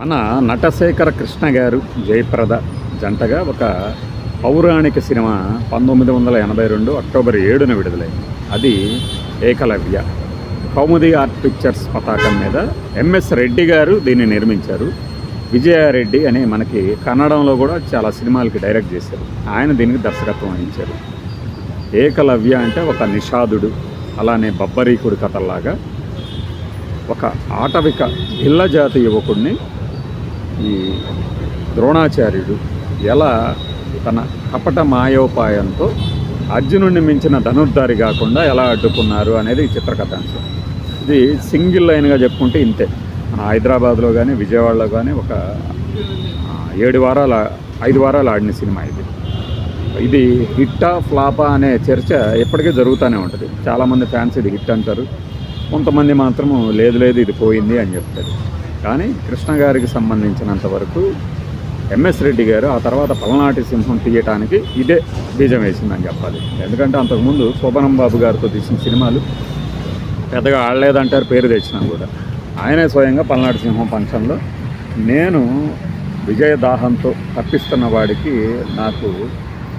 మన నటశేఖర కృష్ణ గారు జయప్రద జంటగా ఒక పౌరాణిక సినిమా 1982 అక్టోబర్ 7న విడుదలైంది. అది ఏకలవ్య. కౌముది ఆర్ట్ పిక్చర్స్ పతాకం మీద ఎంఎస్ రెడ్డి గారు దీన్ని నిర్మించారు. విజయారెడ్డి అని మనకి కన్నడంలో కూడా చాలా సినిమాలకి డైరెక్ట్ చేశారు. ఆయన దీనికి దర్శకత్వం వహించారు. ఏకలవ్య అంటే ఒక నిషాదుడు, అలానే బబ్బరీకుడు కథల్లాగా ఒక ఆటవిక భిల్ల జాతి యువకుడిని ఈ ద్రోణాచార్యుడు ఎలా తన కపట మాయోపాయంతో అర్జునుడిని మించిన ధనుర్ధారి కాకుండా ఎలా అడ్డుకున్నారు అనేది చిత్రకథాంశం. ఇది సింగిల్ లైన్గా చెప్పుకుంటే ఇంతే. మన హైదరాబాద్లో కానీ విజయవాడలో కానీ ఒక 5 వారాలు ఆడిన సినిమా ఇది. ఇది హిట్టా ఫ్లాపా అనే చర్చ ఎప్పటికీ జరుగుతూనే ఉంటుంది. చాలామంది ఫ్యాన్స్ ఇది హిట్ అంటారు, కొంతమంది మాత్రము లేదు ఇది పోయింది అని చెప్తారు. కానీ కృష్ణ గారికి సంబంధించినంత వరకు ఎంఎస్ రెడ్డి గారు ఆ తర్వాత పలనాటి సింహం తీయటానికి ఇదే బీజం వేసిందని చెప్పాలి. ఎందుకంటే అంతకుముందు శోభనం బాబు గారితో తీసిన సినిమాలు పెద్దగా ఆడలేదంటారు, పేరు తెచ్చినా కూడా. ఆయనే స్వయంగా పలనాటి సింహం ఫంక్షన్లో నేను విజయదాహంతో తప్పిస్తున్న వాడికి నాకు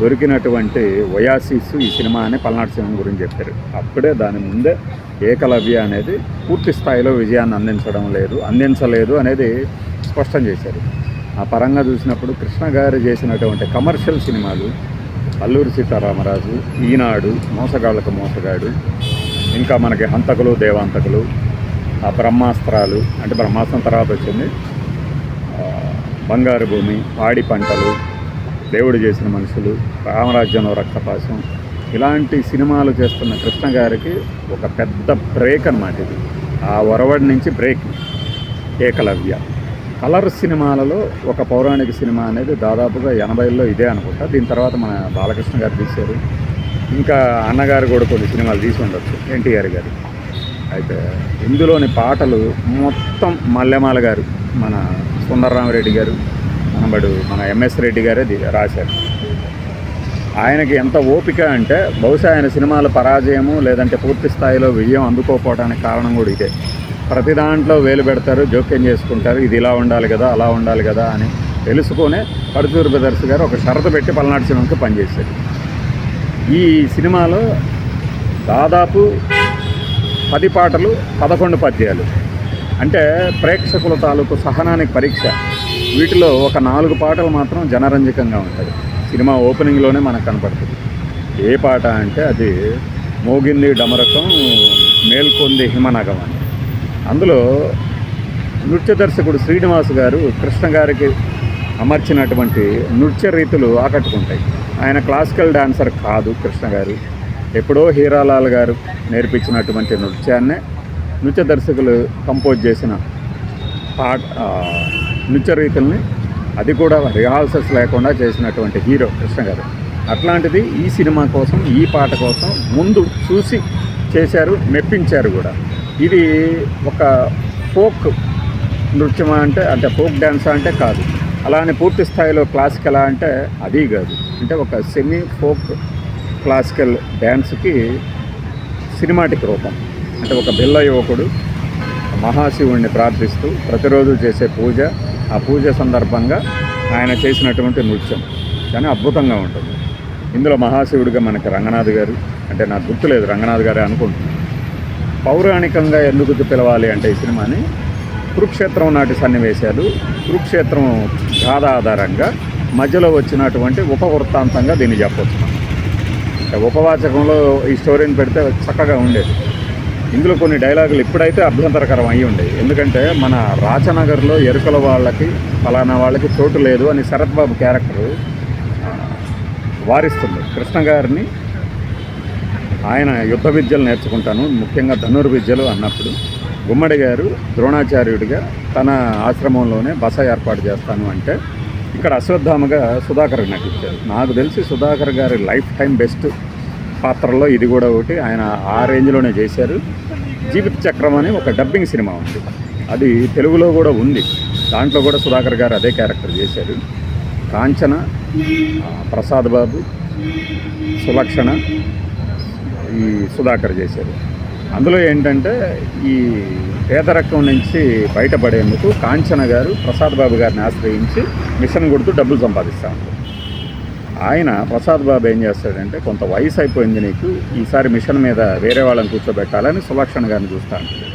దొరికినటువంటి ఒయాసిస్ ఈ సినిమా అని పల్నాడు సింహం గురించి చెప్పారు. అప్పుడే దాని ముందే ఏకలవ్య అనేది పూర్తి స్థాయిలో విజయాన్ని అందించలేదు అనేది స్పష్టం చేశారు. ఆ పరంగా చూసినప్పుడు కృష్ణ గారు చేసినటువంటి కమర్షియల్ సినిమాలు అల్లూరి సీతారామరాజు, ఈనాడు, మోసగాళ్ళకు మోసగాడు, ఇంకా మనకి హంతకులు దేవాంతకులు, ఆ బ్రహ్మాస్త్రాలు అంటే బ్రహ్మాస్త్రం తర్వాత వచ్చింది బంగారు భూమి, పాడి పంటలు, దేవుడు చేసిన మనుషులు, రామరాజ్యంలో రక్తపాసం, ఇలాంటి సినిమాలు చేస్తున్న కృష్ణ గారికి ఒక పెద్ద బ్రేక్ అన్నమాట ఇది. ఆ ఒరవడి నుంచి బ్రేక్ ఏకలవ్య. కలర్ సినిమాలలో ఒక పౌరాణిక సినిమా అనేది దాదాపుగా 80ల్లో ఇదే అనుకుంటా. దీని తర్వాత మన బాలకృష్ణ గారు తీశారు. ఇంకా అన్నగారు కూడా కొన్ని సినిమాలు తీసి ఉండొచ్చు, ఎన్టీఆర్ గారు. అయితే ఇందులోని పాటలు మొత్తం మల్లెమాల గారు, మన సుందరరామరెడ్డి గారు, మన ఎంఎస్ రెడ్డి గారే రాశారు. ఆయనకి ఎంత ఓపిక అంటే బహుశా ఆయన సినిమాల పరాజయము లేదంటే పూర్తి స్థాయిలో విజయం అందుకోకపోవడానికి కారణం కూడా ఇదే. ప్రతి దాంట్లో వేలు పెడతారు, జోక్యం చేసుకుంటారు, ఇది ఇలా ఉండాలి కదా అలా ఉండాలి కదా అని తెలుసుకునే పరుచూరు బ్రదర్స్ గారు ఒక షరతు పెట్టి పల్నాడు సినిమాకి పనిచేశారు. ఈ సినిమాలో దాదాపు 10 పాటలు 11 పద్యాలు, అంటే ప్రేక్షకుల తాలూకు సహనానికి పరీక్ష. వీటిలో ఒక 4 పాటలు మాత్రం జనరంజకంగా ఉంటాయి. సినిమా ఓపెనింగ్లోనే మనకు కనపడుతుంది. ఏ పాట అంటే అది మోగింది డమరకం మేల్కొంది హిమనగం అని. అందులో నృత్య దర్శకుడు శ్రీనివాస్ గారు కృష్ణ గారికి అమర్చినటువంటి నృత్య రీతులు ఆకట్టుకుంటాయి. ఆయన క్లాసికల్ డాన్సర్ కాదు కృష్ణ గారు. ఎప్పుడో హీరాలాల్ గారు నేర్పించినటువంటి నృత్యాన్నే నృత్య దర్శకులు కంపోజ్ చేసిన నృత్య రీతుల్ని, అది కూడా రిహార్సల్స్ లేకుండా చేసినటువంటి హీరో కృష్ణ గారు. అట్లాంటిది ఈ సినిమా కోసం, ఈ పాట కోసం ముందు చూసి చేశారు, మెప్పించారు కూడా. ఇది ఒక ఫోక్ నృత్యం అంటే ఫోక్ డ్యాన్స్ అంటే కాదు, అలానే పూర్తి స్థాయిలో క్లాసికల్ అంటే అది కాదు. అంటే ఒక సెమీ ఫోక్ క్లాసికల్ డ్యాన్స్కి సినిమాటిక్ రూపం. అంటే ఒక బిల్ల యువకుడు మహాశివుణ్ణి ప్రార్థిస్తూ ప్రతిరోజు చేసే పూజ, ఆ పూజ సందర్భంగా ఆయన చేసినటువంటి నృత్యం కానీ అద్భుతంగా ఉంటుంది. ఇందులో మహాశివుడిగా మనకి రంగనాథ్ గారు, అంటే నాకు గుర్తులేదు, రంగనాథ్ గారే అనుకుంటున్నాను. పౌరాణికంగా ఎందుకు పిలవాలి అంటే ఈ సినిమాని కురుక్షేత్రం నాటి సన్నివేశాలు, కురుక్షేత్రం గాథ ఆధారంగా మధ్యలో వచ్చినటువంటి ఉపవృత్తాంతంగా దీన్ని చెప్పవచ్చు. ఉపవాచకంలో ఈ స్టోరీని పెడితే చక్కగా ఉండేది. ఇందులో కొన్ని డైలాగులు ఇప్పుడైతే అభ్యంతరకరం అయ్యి ఉండేవి. ఎందుకంటే మన రాచనగర్లో ఎరుకల వాళ్ళకి ఫలానా వాళ్ళకి చోటు లేదు అని శరత్ బాబు క్యారెక్టర్ వారిస్తుంది కృష్ణ గారిని. ఆయన యుద్ధ విద్యలు నేర్చుకుంటాను, ముఖ్యంగా ధనుర్విద్యలు అన్నప్పుడు గుమ్మడి గారు ద్రోణాచార్యుడిగా తన ఆశ్రమంలోనే బస ఏర్పాటు చేస్తాను అంటే ఇక్కడ అశ్వత్థామగా సుధాకర్ నటించారు. నాకు తెలిసి సుధాకర్ గారి లైఫ్ టైం బెస్ట్ పాత్రలో ఇది కూడా ఒకటి. ఆయన ఆ రేంజ్లోనే చేశారు. జీవిత చక్రం అని ఒక డబ్బింగ్ సినిమా ఉంది, అది తెలుగులో కూడా ఉంది. దాంట్లో కూడా సుధాకర్ గారు అదే క్యారెక్టర్ చేశారు. కాంచన, ప్రసాద్ బాబు, సులక్షణ ఈ సుధాకర్ చేశారు. అందులో ఏంటంటే ఈ పేదరికం నుంచి బయటపడేందుకు కాంచన గారు ప్రసాద్ బాబు గారిని ఆశ్రయించి మిషన్ కొడుతూ డబ్బులు సంపాదిస్తూ ఉంటారు. ఆయన ప్రసాద్ బాబు ఏం చేస్తాడంటే, కొంత వయసు అయిపోయింది నీకు, ఈసారి మిషన్ మీద వేరే వాళ్ళని కూర్చోబెట్టాలని సులక్షణ్ గారిని చూస్తూ ఉంటాడు.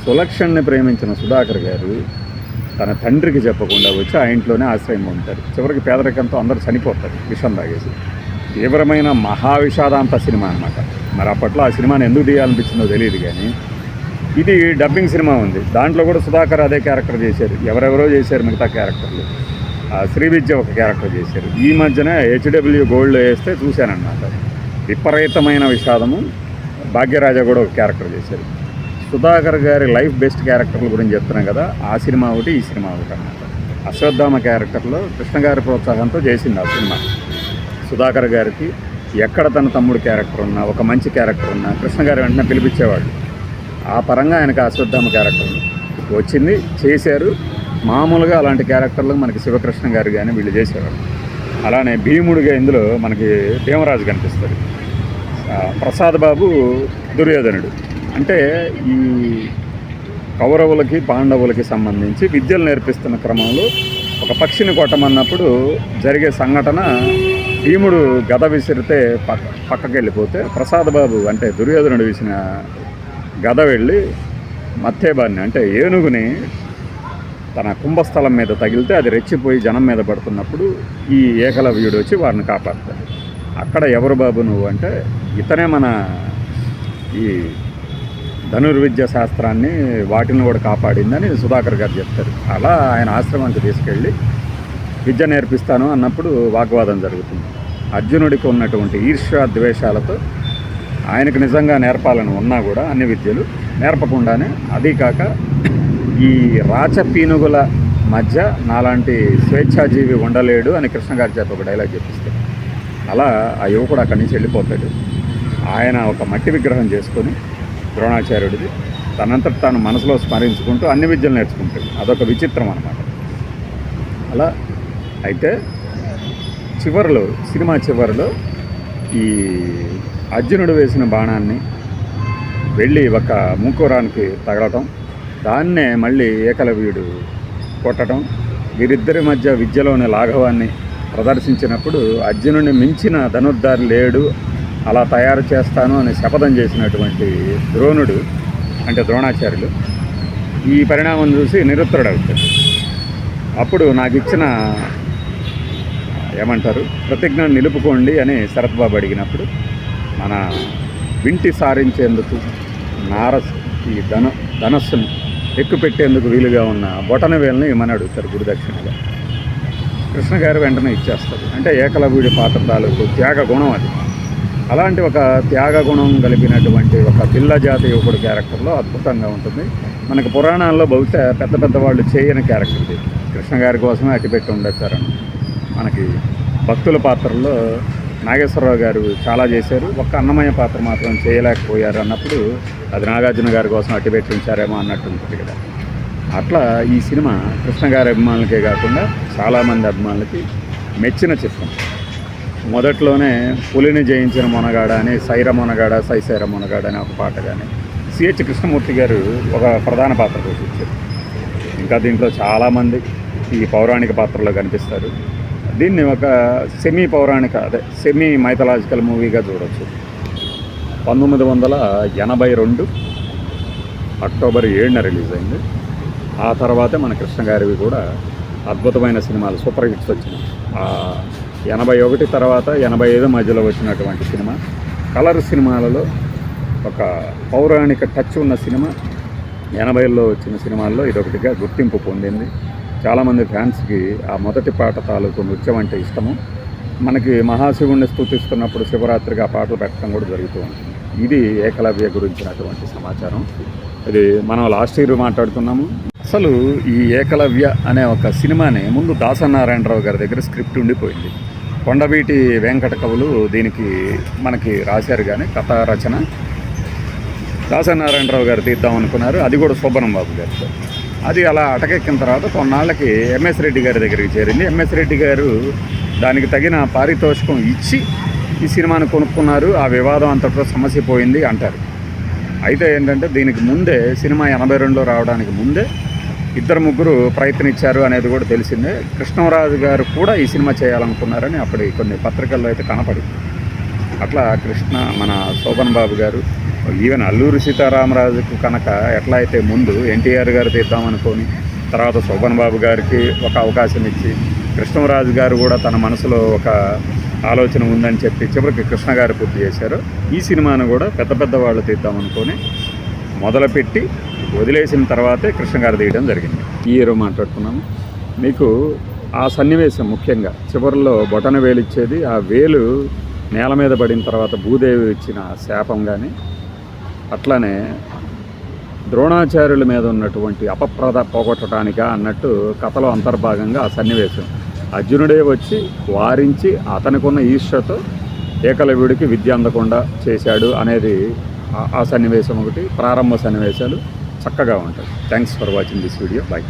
సులక్షణ్ని ప్రేమించిన సుధాకర్ గారు తన తండ్రికి చెప్పకుండా వచ్చి ఆ ఇంట్లోనే ఆశ్రయం పొందుతారు. చివరికి పేదరికంతో అందరూ చనిపోతారు విషం తాగేసి. తీవ్రమైన మహావిషాదాంత సినిమా అనమాట. మరి అప్పట్లో ఆ సినిమాని ఎందుకు తీయాలనిపించిందో తెలియదు, కానీ ఇది డబ్బింగ్ సినిమా ఉంది. దాంట్లో కూడా సుధాకర్ అదే క్యారెక్టర్ చేశారు, ఎవరెవరో చేశారు మిగతా క్యారెక్టర్లు. శ్రీవిద్య ఒక క్యారెక్టర్ చేశారు. ఈ మధ్యన హెచ్డబ్ల్యూ గోల్డ్ వేస్తే చూశానన్నమాట. విపరీతమైన విషాదము. భాగ్యరాజా కూడా ఒక క్యారెక్టర్ చేశారు. సుధాకర్ గారి లైఫ్ బెస్ట్ క్యారెక్టర్ల గురించి చెప్తున్నాం కదా, ఆ సినిమా ఒకటి ఈ సినిమా ఒకటి అన్నమాట. అశ్వత్థామ క్యారెక్టర్లో కృష్ణ గారి ప్రోత్సాహంతో చేసింది ఆ సినిమా. సుధాకర్ గారికి ఎక్కడ తన తమ్ముడు క్యారెక్టర్ ఉన్నా, ఒక మంచి క్యారెక్టర్ ఉన్నా కృష్ణ గారు వెంటనే పిలిపించేవాళ్ళు. ఆ పరంగా ఆయనకు అశ్వత్థామ క్యారెక్టర్ వచ్చింది, చేశారు. మామూలుగా అలాంటి క్యారెక్టర్లు మనకి శివకృష్ణ గారు కానీ వీళ్ళు చేసేవాళ్ళు. అలానే భీముడిగా ఇందులో మనకి భీమరాజు కనిపిస్తాడు. ప్రసాద్ బాబు దుర్యోధనుడు. అంటే ఈ కౌరవులకి పాండవులకి సంబంధించి విద్యలు నేర్పిస్తున్న క్రమంలో ఒక పక్షిని కొట్టమన్నప్పుడు జరిగే సంఘటన, భీముడు గద విసిరితే పక్కకి వెళ్ళిపోతే ప్రసాద్ బాబు అంటే దుర్యోధనుడు విసిన గద వెళ్ళి మత్తేబాన్ని అంటే ఏనుగుని తన కుంభస్థలం మీద తగిలితే అది రెచ్చిపోయి జనం మీద పడుతున్నప్పుడు ఈ ఏకలవ్యుడు వచ్చి వారిని కాపాడతాడు. అక్కడ ఎవరు బాబు నువ్వు అంటే, ఇతనే మన ఈ ధనుర్విద్య శాస్త్రాన్ని వాటిని కూడా కాపాడిందని సుధాకర్ గారు చెప్తారు. అలా ఆయన ఆశ్రమానికి తీసుకెళ్ళి విద్య నేర్పిస్తాను అన్నప్పుడు వాగ్వాదం జరుగుతుంది. అర్జునుడికి ఉన్నటువంటి ఈర్ష్య ద్వేషాలతో ఆయనకు నిజంగా నేర్పాలని ఉన్నా కూడా అన్ని విద్యలు నేర్పకుండానే, అదీ కాక ఈ రాచపీనుగుల మధ్య నాలాంటి స్వేచ్ఛాజీవి ఉండలేడు అని కృష్ణ గారి చేత ఒక డైలాగ్ చెప్పిస్తాడు. అలా ఆ యువకుడు అక్కడి నుంచి వెళ్ళిపోతాడు. ఆయన ఒక మట్టి విగ్రహం చేసుకొని ద్రోణాచార్యుడిది తనంతట తాను మనసులో స్మరించుకుంటూ అన్ని విద్యలు నేర్చుకుంటాడు. అదొక విచిత్రం అన్నమాట. అలా అయితే చివరిలో, సినిమా చివరిలో ఈ అర్జునుడు వేసిన బాణాన్ని వెళ్ళి ఒక మూకోరానికి తగలటం, దాన్నే మళ్ళీ ఏకలవ్యుడు కొట్టడం, వీరిద్దరి మధ్య విద్యలోని లాఘవాన్ని ప్రదర్శించినప్పుడు అర్జునుడిని మించిన ధనుర్ధారి లేడు, అలా తయారు చేస్తాను అని శపథం చేసినటువంటి ద్రోణుడు అంటే ద్రోణాచార్యులు ఈ పరిణామం చూసి నిరుత్తరుడవుతాడు. అప్పుడు నాకు ఇచ్చిన ఏమంటారు ప్రతిజ్ఞను నిలుపుకోండి అని శరత్ బాబు అడిగినప్పుడు, మన వింటి సారించేందుకు ఈ ధనస్సును ఎక్కుపెట్టేందుకు వీలుగా ఉన్న బొటన వేలని ఇమ్మని అడుగుతారు గురుదక్షిణగా. కృష్ణ గారు వెంటనే ఇచ్చేస్తారు. అంటే ఏకలవ్యుడి పాత్ర తాలూకు త్యాగ గుణం అది. అలాంటి ఒక త్యాగ గుణం కలిపినటువంటి ఒక పిల్ల జాతి యువకుడు క్యారెక్టర్లో అద్భుతంగా ఉంటుంది. మనకు పురాణాల్లో బహుశా పెద్ద పెద్ద వాళ్ళు చేయని క్యారెక్టర్ ఇది. కృష్ణ గారి కోసమే అట్టిపెట్టి ఉండొచ్చారని. మనకి భక్తుల పాత్రల్లో నాగేశ్వరరావు గారు చాలా చేశారు, ఒక్క అన్నమయ్య పాత్ర మాత్రం చేయలేకపోయారు అన్నప్పుడు అది నాగార్జున గారి కోసం అట్టిపెట్టి ఉంచారేమో అన్నట్టు ఉంటుంది కదా. అట్లా ఈ సినిమా కృష్ణ గారి అభిమానులకే కాకుండా చాలామంది అభిమానులకి మెచ్చిన చిత్రం. మొదట్లోనే పులిని జయించిన మొనగాడ అని సైర మొనగాడ సైసైర మొనగాడ అనే ఒక పాట కానీ సిహెచ్ కృష్ణమూర్తి గారు ఒక ప్రధాన పాత్ర పోషించారు. ఇంకా దీంట్లో చాలామంది ఈ పౌరాణిక పాత్రలో కనిపిస్తారు. దీన్ని ఒక సెమీ మైథలాజికల్ మూవీగా చూడవచ్చు. 1982 అక్టోబర్ 7న రిలీజ్ అయింది. ఆ తర్వాతే మన కృష్ణ గారివి కూడా అద్భుతమైన సినిమాలు సూపర్ హిట్స్ వచ్చినాయి. 81 తర్వాత 85 మధ్యలో వచ్చినటువంటి సినిమా కలర్ సినిమాలలో ఒక పౌరాణిక టచ్ ఉన్న సినిమా 80లో వచ్చిన సినిమాల్లో ఇదొకటిగా గుర్తింపు పొందింది. చాలామంది ఫ్యాన్స్కి ఆ మొదటి పాట తాలూకు నృత్యం అంటే ఇష్టము. మనకి మహాశివుణ్ణి స్తుతిస్తున్నప్పుడు శివరాత్రికి ఆ పాటలు పెట్టడం కూడా జరుగుతూ ఉంటుంది. ఇది ఏకలవ్య గురించినటువంటి సమాచారం. ఇది మనం లాస్ట్ ఇయర్ మాట్లాడుతున్నాము. అసలు ఈ ఏకలవ్య అనే ఒక సినిమాని ముందు దాసనారాయణరావు గారి దగ్గర స్క్రిప్ట్ ఉండిపోయింది. కొండవీటి వెంకట కవులు దీనికి మనకి రాశారు, కానీ కథా రచన దాసనారాయణరావు గారు తీద్దాం అనుకున్నారు. అది కూడా శోభనం బాబు గారితో. అది అలా అటకెక్కిన తర్వాత కొన్నాళ్ళకి ఎంఎస్ రెడ్డి గారి దగ్గరికి చేరింది. ఎంఎస్ రెడ్డి గారు దానికి తగిన పారితోషికం ఇచ్చి ఈ సినిమాను కొనుక్కున్నారు. ఆ వివాదం అంతటితో సమస్య పోయింది అంటారు. అయితే ఏంటంటే దీనికి ముందే సినిమా 82లో రావడానికి ముందే ఇద్దరు ముగ్గురు ప్రయత్నించారు అనేది కూడా తెలిసిందే. కృష్ణరాజు గారు కూడా ఈ సినిమా చేయాలనుకున్నారని అప్పటి కొన్ని పత్రికల్లో అయితే కనపడింది. అట్లా మన శోభన్ బాబు గారు, ఈవెన్ అల్లూరి సీతారామరాజుకు కనుక ఎట్లా అయితే ముందు ఎన్టీఆర్ గారు తీద్దామనుకొని తర్వాత శోభన్ బాబు గారికి ఒక అవకాశం ఇచ్చి కృష్ణరాజు గారు కూడా తన మనసులో ఒక ఆలోచన ఉందని చెప్పి చివరికి కృష్ణ గారు పూర్తి చేశారు. ఈ సినిమాను కూడా పెద్ద వాళ్ళు తీద్దామనుకొని మొదలుపెట్టి వదిలేసిన తర్వాతే కృష్ణ గారు తీయడం జరిగింది. ఈ హీరో మాట్లాడుతున్నాము. మీకు ఆ సన్నివేశం ముఖ్యంగా చివరిలో బొటన వేలు ఇచ్చేది, ఆ వేలు నేల మీద పడిన తర్వాత భూదేవి ఇచ్చిన శాపం కానీ, అట్లానే ద్రోణాచార్యుల మీద ఉన్నటువంటి అపప్రద పోగొట్టడానికా అన్నట్టు కథలో అంతర్భాగంగా ఆ సన్నివేశం. అర్జునుడే వచ్చి వారించి అతనికున్న ఈర్ష్యతో ఏకలవ్యుడికి విద్య అందకుండా చేశాడు అనేది ఆ సన్నివేశం ఒకటి. ప్రారంభ సన్నివేశాలు చక్కగా ఉంటాయి. Thanks for watching this video. By.